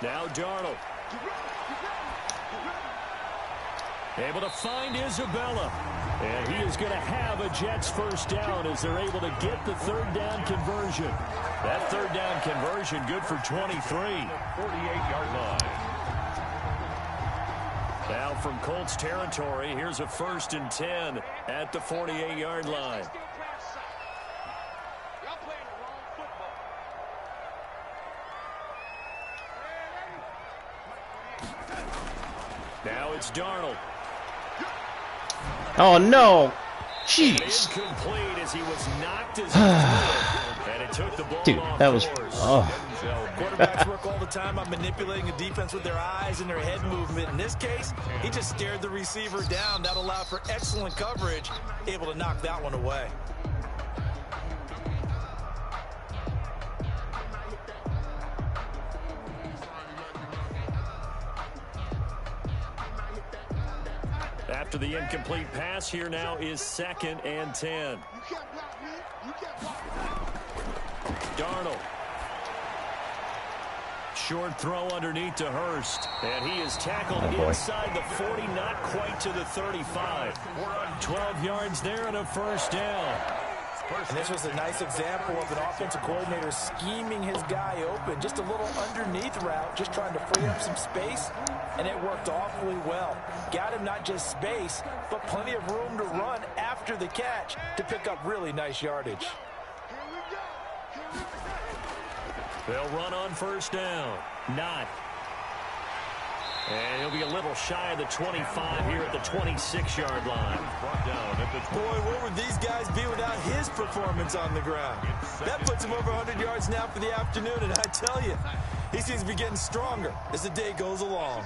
S1: Now Darnold. Able to find Isabella. And he is going to have a Jets first down as they're able to get the 3rd down conversion. That 3rd down conversion good for 23.
S2: 48-yard line.
S1: Now from Colts territory, here's a 1st and 10 at the 48-yard line. Now it's Darnold.
S4: Oh, no. Jeez.
S1: Incomplete as he was knocked as he threw, and it took the ball.
S4: Dude,
S1: off
S4: that was...
S1: course.
S4: Oh.
S3: Quarterbacks work all the time on manipulating a defense with their eyes and their head movement. In this case, he just stared the receiver down. That allowed for excellent coverage, able to knock that one away.
S1: After the incomplete pass, here now is 2nd and 10. Darnold. Short throw underneath to Hurst. And he is tackled inside the 40, not quite to the 35. 12 yards there and a first down.
S3: And this was a nice example of an offensive coordinator scheming his guy open. Just a little underneath route, just trying to free up some space, and it worked awfully well. Got him not just space, but plenty of room to run after the catch to pick up really nice yardage.
S1: They'll run on first down. Not. And he'll be a little shy of the 25 here at the 26-yard line.
S3: Boy, where would these guys be without his performance on the ground? That puts him over 100 yards now for the afternoon, and I tell you, he seems to be getting stronger as the day goes along.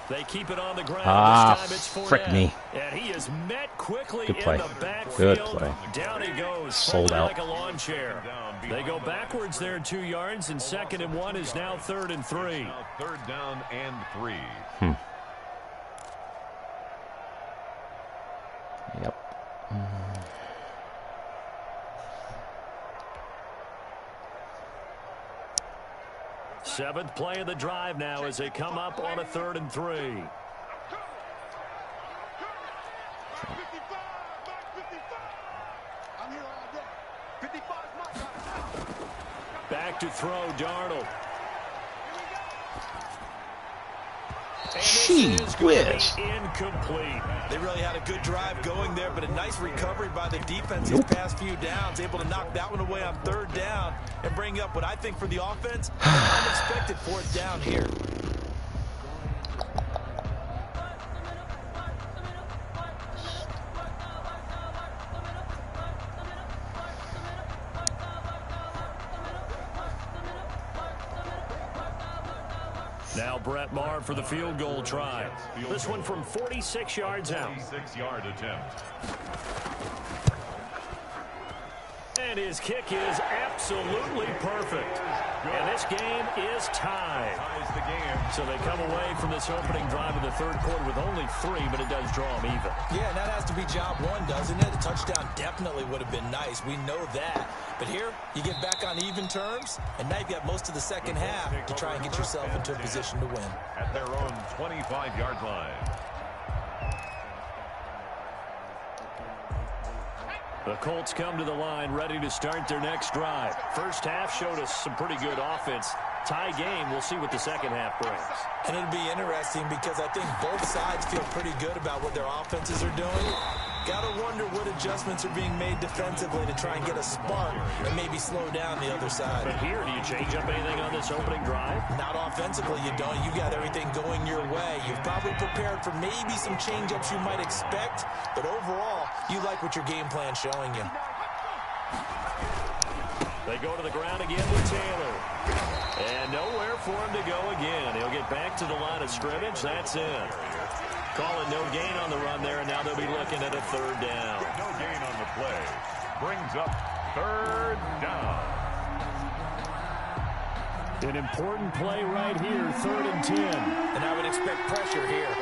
S1: They keep it on the ground. This time it's
S4: frick me.
S1: And he is met quickly
S4: Good play.
S1: in the backfield.
S4: Good play.
S1: Down he goes.
S4: Sold out.
S1: Like a lawn chair. They go backwards there 2 yards, and 2nd and 1 is now 3rd and 3.
S2: 3rd down and 3.
S4: Yep.
S1: 7th play of the drive now as they come up on a 3rd and 3. Back to throw, Darnold.
S4: Gee whiz.
S1: Incomplete.
S3: They really had a good drive going there, but a nice recovery by the defense these past few downs, able to knock that one away on 3rd down and bring up what I think for the offense, an unexpected 4th down here.
S1: Now Brett Maher for the field goal try. This one from 46 yards out.
S2: 46-yard attempt.
S1: And his kick is absolutely perfect. And this game is tied.
S2: Ties the game.
S1: So they come away from this opening drive in the 3rd quarter with only 3, but it does draw them even.
S3: Yeah, and that has to be job 1, doesn't it? A touchdown definitely would have been nice. We know that. But here, you get back on even terms, and now you've got most of the second half to try and get yourself into a position to win.
S2: At their own 25-yard line.
S1: The Colts come to the line ready to start their next drive. First half showed us some pretty good offense. Tie game, we'll see what the second half brings.
S3: And it'll be interesting because I think both sides feel pretty good about what their offenses are doing. Got to wonder what adjustments are being made defensively to try and get a spark and maybe slow down the other side.
S1: But here, do you change up anything on this opening drive?
S3: Not offensively, you don't. You got everything going your way. You've probably prepared for maybe some change-ups you might expect, but overall, you like what your game plan's showing you.
S1: They go to the ground again with Taylor. And nowhere for him to go again. He'll get back to the line of scrimmage. That's it. Call it no gain on the run there, and now they'll be looking at a 3rd down.
S2: No gain on the play. Brings up 3rd down.
S5: An important play right here, 3rd and 10.
S3: And I would expect pressure here.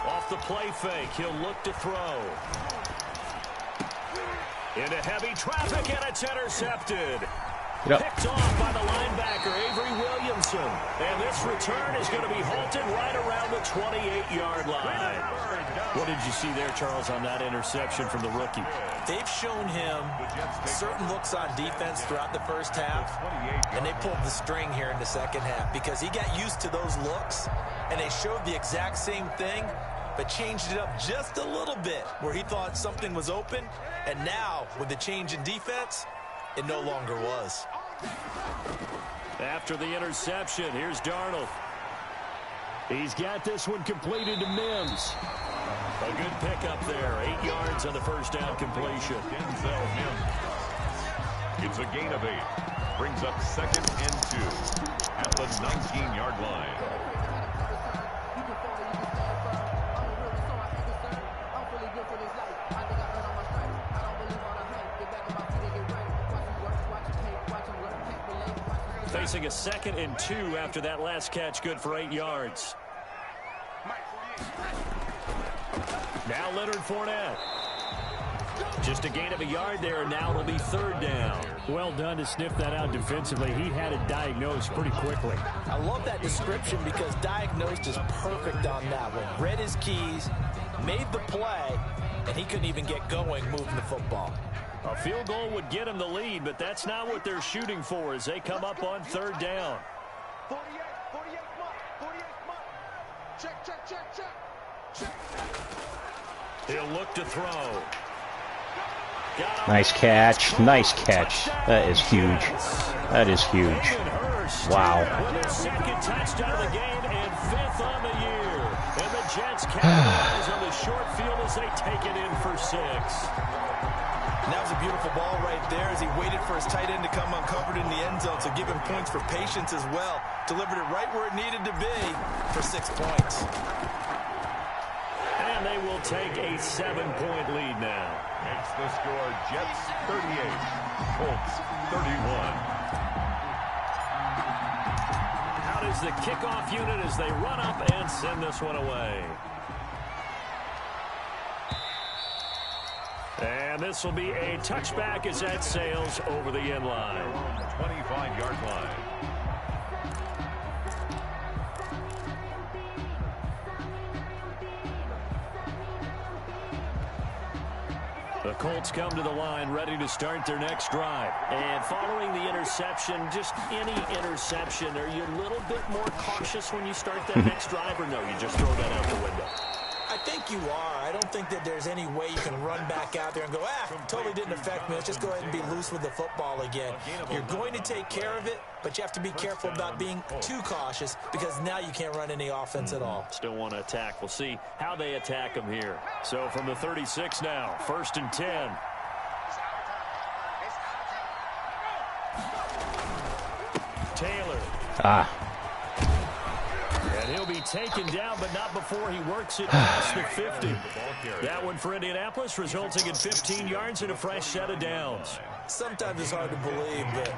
S1: Off the play fake, he'll look to throw. Into heavy traffic, and it's intercepted. Picked off by the linebacker, Avery Williamson. And this return is going to be halted right around the 28-yard line. What did you see there, Charles, on that interception from the rookie?
S3: They've shown him certain looks on defense throughout the first half, and they pulled the string here in the second half because he got used to those looks, and they showed the exact same thing, but changed it up just a little bit where he thought something was open, and now, with the change in defense, it no longer was.
S1: After the interception, here's Darnold.
S5: He's got this one completed to Mims.
S1: A good pickup there. 8 yards on the first down completion.
S2: Denzel Mims. It's a gain of 8. Brings up 2nd and 2 at the 19-yard line.
S1: Facing a 2nd and 2 after that last catch, good for 8 yards. Now Leonard Fournette. Just a gain of a yard there, and now it'll be 3rd down.
S5: Well done to sniff that out defensively. He had it diagnosed pretty quickly.
S3: I love that description because diagnosed is perfect on that one. Read his keys, made the play, and he couldn't even get going moving the football.
S1: A field goal would get him the lead, but that's not what they're shooting for as they come up on 3rd down.
S7: 48 mark. Check.
S1: He'll look to throw.
S4: Nice catch. That is huge. That is huge. Wow.
S1: With his 2nd touchdown of the game and 5th on the year. And the Jets capitalize on the short field as they take it in for 6.
S3: And that was a beautiful ball right there as he waited for his tight end to come uncovered in the end zone, so give him points for patience as well. Delivered it right where it needed to be for 6 points.
S1: And they will take a 7-point lead now.
S2: Makes the score Jets 38, Colts 31.
S1: Out is the kickoff unit as they run up and send this one away. And this will be a touchback as that sails over the end line.
S2: 25-yard line.
S1: The Colts come to the line ready to start their next drive. And following the interception, just any interception, are you a little bit more cautious when you start that next drive, or no, you just throw that out the window?
S3: I think you are. I don't think that there's any way you can run back out there and go, totally didn't affect me. Let's just go ahead and be loose with the football again. You're going to take care of it, but you have to be careful about being too cautious because now you can't run any offense at all.
S1: Still want to attack. We'll see how they attack them here. So from the 36 now, 1st and 10. Taylor. And he'll be taken down, but not before he works it past the 50. That one for Indianapolis, resulting in 15 yards and a fresh set of downs.
S3: Sometimes it's hard to believe, but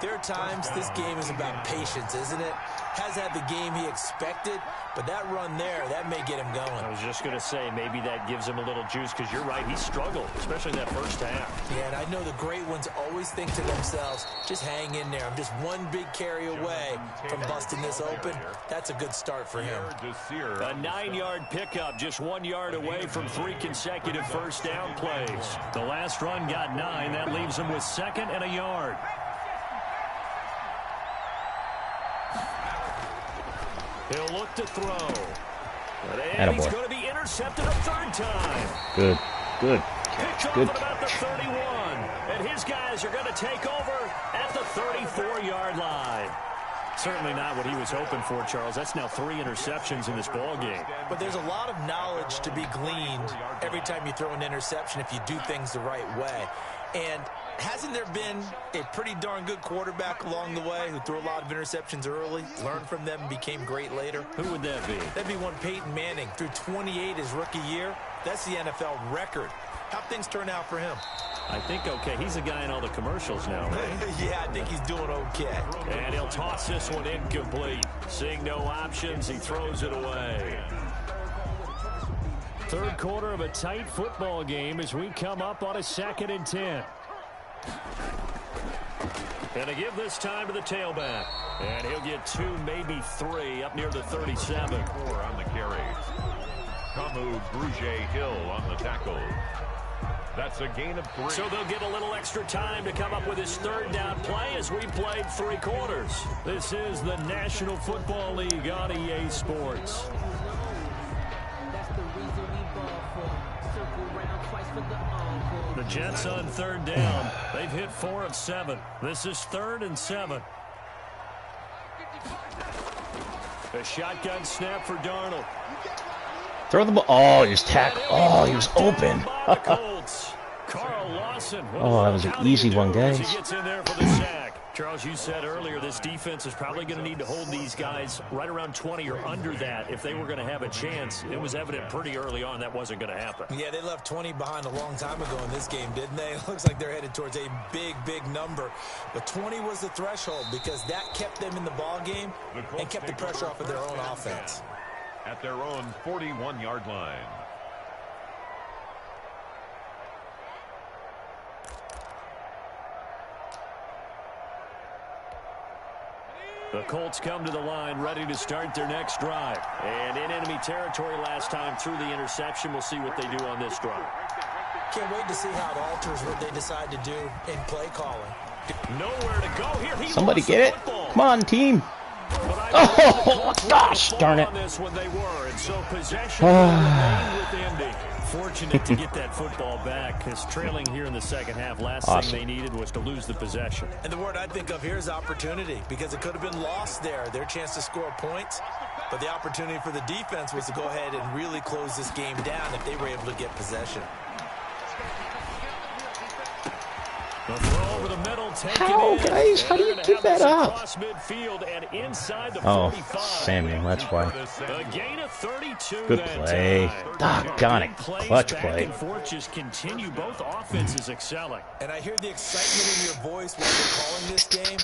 S3: there are times this game is about patience, isn't it? Has had the game he expected, but that run there, that may get him going.
S1: I was just going to say, maybe that gives him a little juice, because you're right, he struggled, especially in that first half.
S3: Yeah, and I know the great ones always think to themselves, just hang in there. I'm just one big carry away from busting this open. That's a good start for him.
S1: A 9-yard pickup, just 1 yard away from 3 consecutive first down plays. The last run got 9. That leaves him with 2nd and a yard. He'll look to throw. And he's going to be intercepted a 3rd time.
S4: Good.
S1: Picked off at about the 31. And his guys are going to take over at the 34-yard line. Certainly not what he was hoping for, Charles. That's now 3 interceptions in this ball game.
S3: But there's a lot of knowledge to be gleaned every time you throw an interception if you do things the right way. And hasn't there been a pretty darn good quarterback along the way who threw a lot of interceptions early, learned from them, and became great later?
S1: Who would that be?
S3: That'd be one Peyton Manning. Threw 28 his rookie year. That's the NFL record. How'd things turn out for him?
S1: I think okay. He's a guy in all the commercials now, right?
S3: Yeah, I think he's doing okay.
S1: And he'll toss this one incomplete. Seeing no options, he throws it away. 3rd quarter of a tight football game as we come up on a 2nd and 10. And to give this time to the tailback. And he'll get 2, maybe 3 up near the 37.
S2: 4 on the carries. Kamu Grugier-Hill on the tackle. That's a gain of 3.
S1: So they'll get a little extra time to come up with his 3rd down play as we played 3 quarters. This is the National Football League on EA Sports. The Jets on 3rd down. They've hit 4 of 7. This is 3rd and 7. A shotgun snap for Darnold.
S4: Throw the ball. Oh, he was tackled. Oh, he was open.
S1: Carl Lawson.
S4: Oh, that was an easy one, guys.
S1: He gets in there for the sack. Charles, you said earlier this defense is probably going to need to hold these guys right around 20 or under that if they were going to have a chance. It was evident pretty early on that wasn't going to happen.
S3: Yeah, they left 20 behind a long time ago in this game, didn't they? It looks like they're headed towards a big number. But 20 was the threshold because that kept them in the ball game and kept the pressure off of their own offense.
S2: At their own 41-yard line.
S1: The Colts come to the line ready to start their next drive. And in enemy territory last time through the interception. We'll see what they do on this drive.
S3: Can't wait to see how it alters what they decide to do in play calling.
S1: Nowhere to go here.
S4: Somebody get it. Come on, team. Oh, gosh darn it.
S1: Fortunate to get that football back, because trailing here in the second half, last thing they needed was to lose the possession.
S3: And the word I think of here is opportunity, because it could have been lost there, their chance to score points. But the opportunity for the defense was to go ahead and really close this game down if they were able to get possession.
S1: The throw over the middle,
S4: how, guys? How do you give that up?
S1: Oh,
S4: Samuel, that's why.
S1: A gain of 32.
S4: Good play. Doggone it. Clutch play.
S1: Just continue. Both offenses excelling.
S3: And I hear the excitement in your voice while you're calling this game.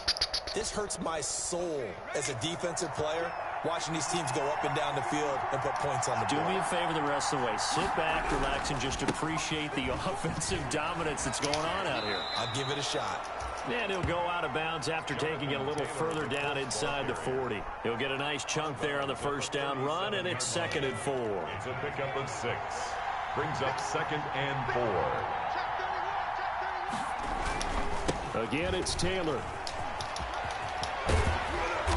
S3: This hurts my soul as a defensive player watching these teams go up and down the field and put points on the board.
S1: Do me a favor the rest of the way. Sit back, relax, and just appreciate the offensive dominance that's going on out here.
S3: I'll give it a shot.
S1: And he'll go out of bounds after taking it a little further down inside the 40. He'll get a nice chunk there on the first down run, and it's 2nd and 4.
S2: It's a pickup of 6. Brings up 2nd and 4.
S5: Again, it's Taylor.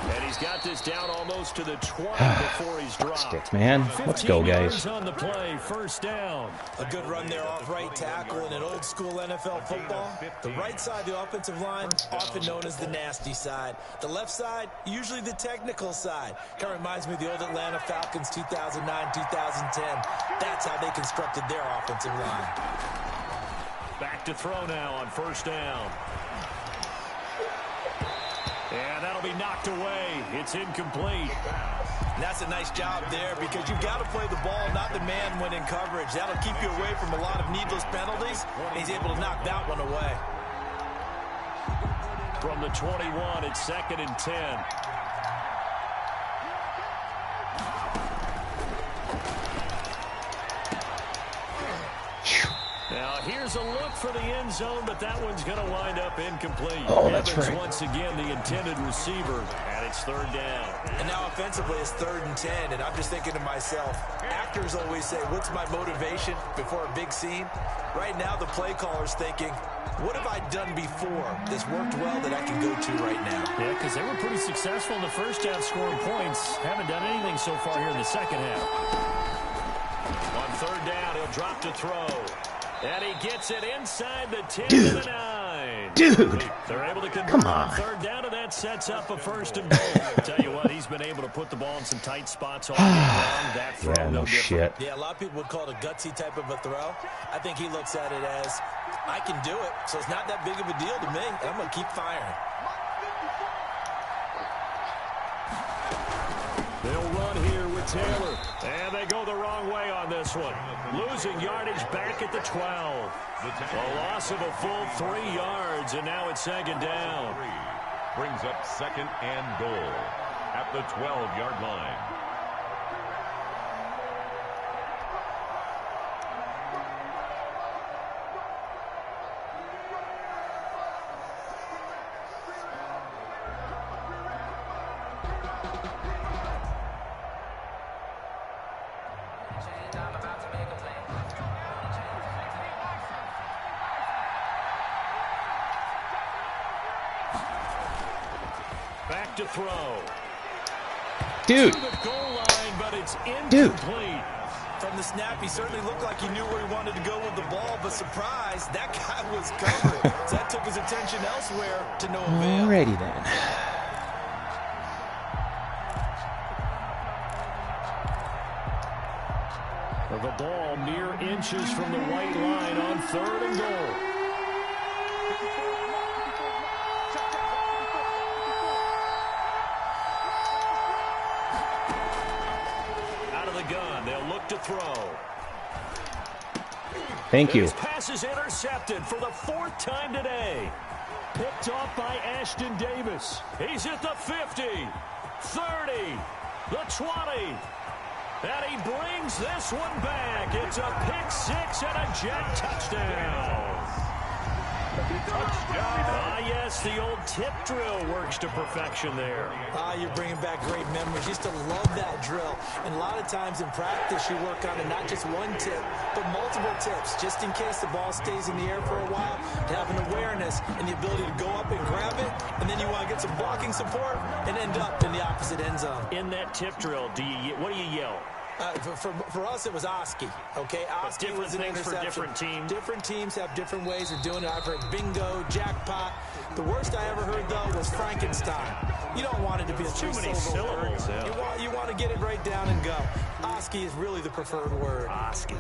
S1: And he's got this down almost to the 20 before he's dropped.
S4: Stick, man. Let's go, guys.
S1: On the play, first down.
S3: A good run there off right tackle in an old school NFL football. The right side of the offensive line, often known as the nasty side. The left side, usually the technical side. Kind of reminds me of the old Atlanta Falcons 2009, 2010. That's how they constructed their offensive line.
S1: Back to throw now on first down. And that'll be knocked away. It's incomplete.
S3: And that's a nice job there because you've got to play the ball, not the man when in coverage. That'll keep you away from a lot of needless penalties. And he's able to knock that one away.
S1: From the 21, it's 2nd and 10. Now, here's a look for the end zone, but that one's going to wind up incomplete.
S4: Oh, that's
S1: Evans
S4: right.
S1: once again the intended receiver, and it's 3rd down.
S3: And now offensively it's 3rd and 10, and I'm just thinking to myself, actors always say, what's my motivation before a big scene? Right now the play caller's thinking, what have I done before that's worked well that I can go to right now?
S1: Yeah, because they were pretty successful in the first half scoring points. Haven't done anything so far here in the second half. On 3rd down, he'll drop to throw. And he gets it inside the 10 to the 9.
S4: Dude.
S1: They're able to convert
S4: Come on.
S1: 3rd down, and that sets up a 1st and goal. Tell you what, he's been able to put the ball in some tight spots all year long. That throw,
S4: Yeah, no shit.
S3: Yeah, a lot of people would call it a gutsy type of a throw. I think he looks at it as, I can do it, so it's not that big of a deal to me. I'm going to keep firing.
S5: They'll run here with Taylor.
S1: And they go the wrong way on this one. Losing yardage back at the 12. A loss of a full 3 yards, and now it's 2nd down.
S2: Brings up 2nd and goal at the 12-yard line.
S1: Back to throw.
S4: Dude.
S1: To the goal line, but it's
S4: Dude.
S1: incomplete.
S3: From the snap, he certainly looked like he knew where he wanted to go with the ball, but surprise, that guy was covered. So that took his attention elsewhere to no avail.
S4: Alrighty then.
S5: The ball mere inches from the white line on 3rd and goal.
S1: Out of the gun, they'll look to throw.
S4: Thank you.
S1: This pass is intercepted for the 4th time today.
S5: Picked off by Ashton Davis.
S1: He's at the 50, 30, the 20. And he brings this one back. It's a pick 6 and a jet touchdown. Ah, yes, the old tip drill works to perfection there.
S3: Ah, you're bringing back great memories. Used to love that drill. And a lot of times in practice, you work on it, not just one tip, but multiple tips, just in case the ball stays in the air for a while, to have an awareness and the ability to go up and grab it, and then you want to get some blocking support and end up in the opposite end zone.
S1: In that tip drill, what do you yell?
S3: For us, it was Oski. Okay, Oski
S1: different
S3: was an
S1: things for
S3: interception.
S1: different teams.
S3: Different teams have different ways of doing it. I've heard bingo, jackpot. The worst I ever heard, though, was Frankenstein. You don't want it to be a
S1: Too many
S3: syllable word.
S1: syllables, yeah.
S3: You want to get it right down and go. Oski is really the preferred word.
S1: Oski.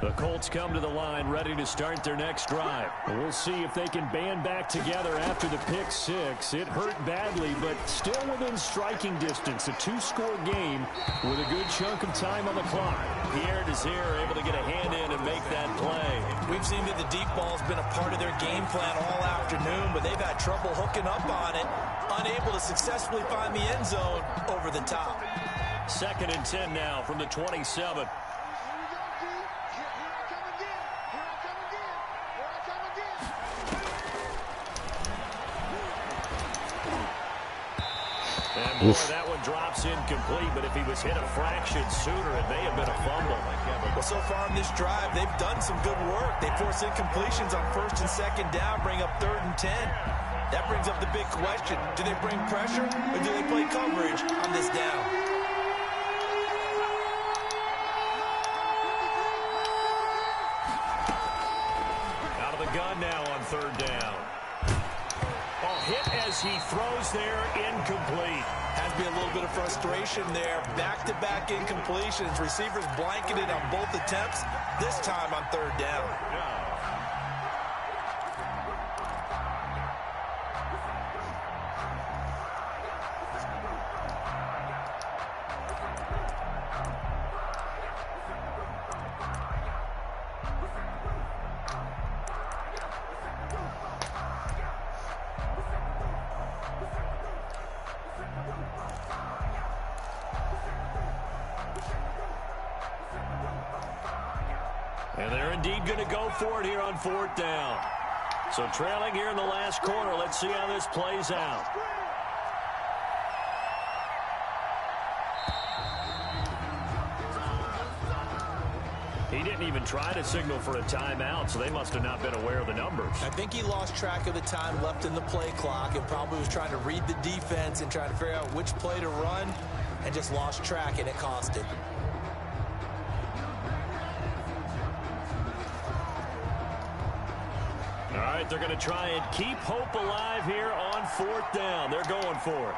S1: The Colts come to the line ready to start their next drive.
S5: We'll see if they can band back together after the pick six. It hurt badly, but still within striking distance. A two-score game with a good chunk of time on the clock.
S1: Pierre Desir able to get a hand in and make that play.
S3: We've seen that the deep ball has been a part of their game plan all afternoon, but they've had trouble hooking up on it, unable to successfully find the end zone over the top.
S1: 2nd and 10 now from the 27. And boy, that one drops incomplete, but if he was hit a fraction sooner, it may have been a fumble.
S3: Well, so far in this drive, they've done some good work. They force incompletions on 1st and 2nd down, bring up 3rd and 10. That brings up the big question. Do they bring pressure, or do they play coverage on this down?
S1: Out of the gun now on 3rd down. Hit as he throws there, incomplete.
S3: Has to be a little bit of frustration there. Back-to-back incompletions. Receivers blanketed on both attempts, this time on 3rd down.
S1: And they're indeed going to go for it here on 4th down. So trailing here in the last quarter. Let's see how this plays out. He didn't even try to signal for a timeout, so they must have not been aware of the numbers.
S3: I think he lost track of the time left in the play clock and probably was trying to read the defense and trying to figure out which play to run and just lost track, and it cost him.
S1: All right, they're going to try and keep hope alive here on 4th down. They're going for it.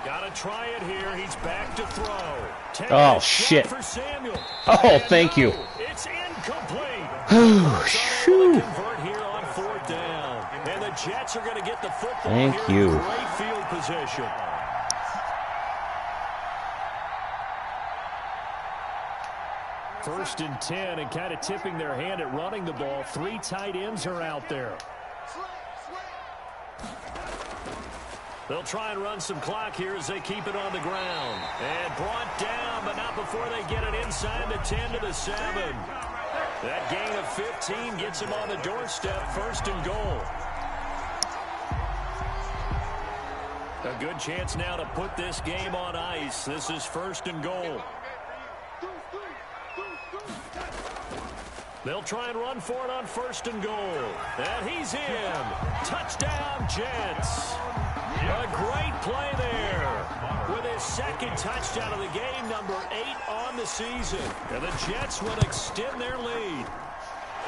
S1: Got to try it here. He's back to throw.
S4: Oh, shit.
S1: For Samuel.
S4: Oh, thank you.
S1: It's incomplete.
S4: Oh, shoot.
S1: Convert here on 4th down. And the Jets are going to get the football
S4: Thank
S1: here
S4: you.
S1: in great field position. First and 10, and kind of tipping their hand at running the ball. 3 tight ends are out there. They'll try and run some clock here as they keep it on the ground. And brought down, but not before they get it inside the 10 to the 7. That gain of 15 gets them on the doorstep, 1st and goal. A good chance now to put this game on ice. This is 1st and goal. They'll try and run for it on 1st and goal. And he's in. Touchdown, Jets. A great play there with his 2nd touchdown of the game, number 8 on the season. And the Jets will extend their lead.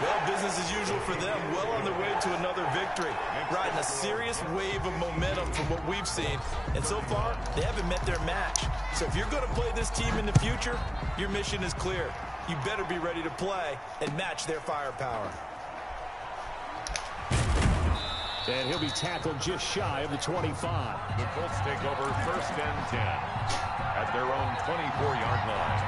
S3: Well, business as usual for them. Well on their way to another victory. Riding a serious wave of momentum from what we've seen. And so far, they haven't met their match. So if you're going to play this team in the future, your mission is clear. You better be ready to play and match their firepower.
S5: And he'll be tackled just shy of the 25.
S2: The Colts take over 1st and 10 at their own 24-yard line.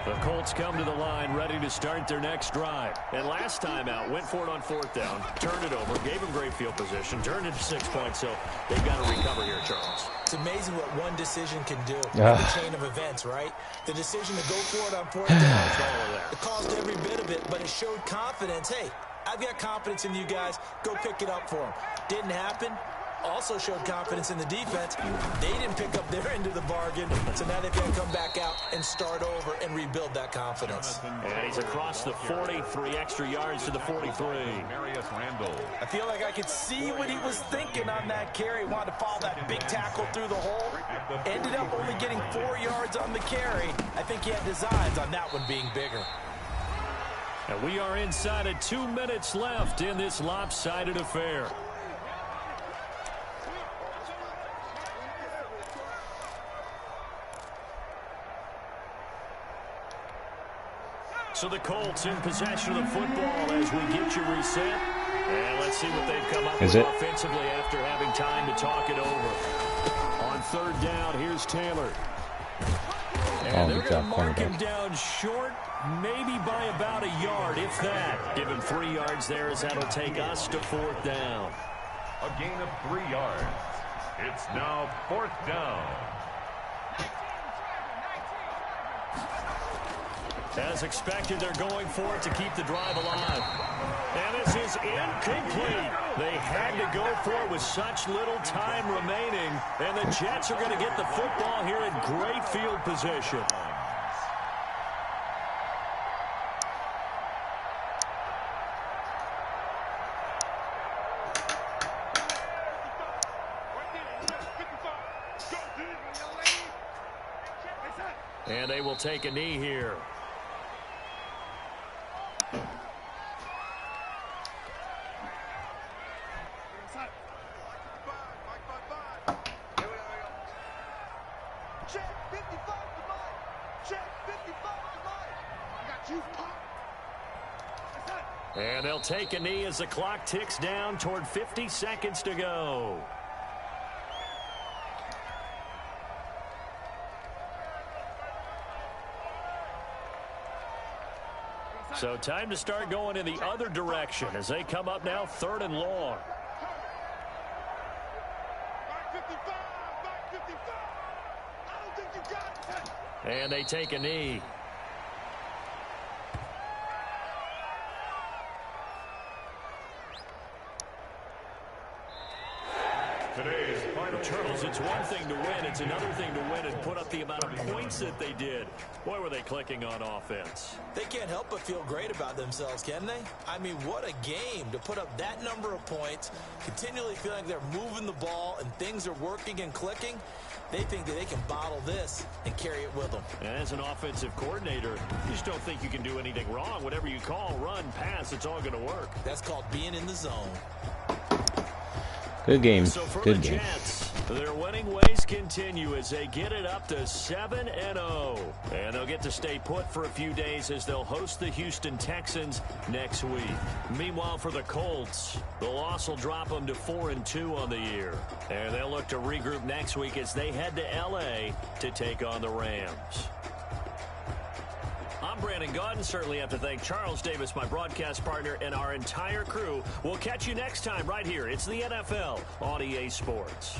S1: The Colts come to the line ready to start their next drive. And last time out, went for it on 4th down, turned it over, gave them great field position, turned it to 6 points, so they've got to recover here, Charles.
S3: It's amazing what one decision can do. The chain of events, right? The decision to go for it on 4th down. It caused every bit of it, but it showed confidence. Hey, I've got confidence in you guys. Go pick it up for them. Didn't happen. Also showed confidence in the defense. They didn't pick up their end of the bargain, so now they've got to come back out and start over and rebuild that confidence.
S1: And he's across the 40, 3 extra yards to the 43.
S3: I feel like I could see what he was thinking on that carry. Wanted to follow that big tackle through the hole. Ended up only getting 4 yards on the carry. I think he had designs on that one being bigger.
S1: And we are inside of 2 minutes left in this lopsided affair. So the Colts in possession of the football as we get you reset. And let's see what they've come up with offensively after having time to talk it over. On third down, here's Taylor. And they're going to mark him down short, maybe by about a yard, if that. Give him 3 yards there as that'll take us to 4th down.
S2: A gain of 3 yards. It's now 4th down.
S1: As expected, they're going for it to keep the drive alive. And this is incomplete. They had to go for it with such little time remaining. And the Jets are going to get the football here in great field position. And they will take a knee here. And they'll take a knee as the clock ticks down toward 50 seconds to go. So time to start going in the other direction as they come up now 3rd and long. And they take a knee.
S2: Today's final.
S1: Charles, it's one thing to win. It's another thing to win and put up the amount of points that they did. Boy, were they clicking on offense.
S3: They can't help but feel great about themselves, can they? I mean, what a game to put up that number of points, continually feeling like they're moving the ball and things are working and clicking. They think that they can bottle this and carry it with them.
S1: And as an offensive coordinator, you just don't think you can do anything wrong. Whatever you call, run, pass, it's all going to work.
S3: That's called being in the zone.
S4: Good game.
S1: So for
S4: Good
S1: the
S4: game.
S1: Jets, their winning ways continue as they get it up to 7-0. And they'll get to stay put for a few days as they'll host the Houston Texans next week. Meanwhile, for the Colts, the loss will drop them to 4-2 on the year. And they'll look to regroup next week as they head to L.A. to take on the Rams. I'm Brandon Gaudin. Certainly have to thank Charles Davis, my broadcast partner, and our entire crew. We'll catch you next time right here. It's the NFL on EA Sports.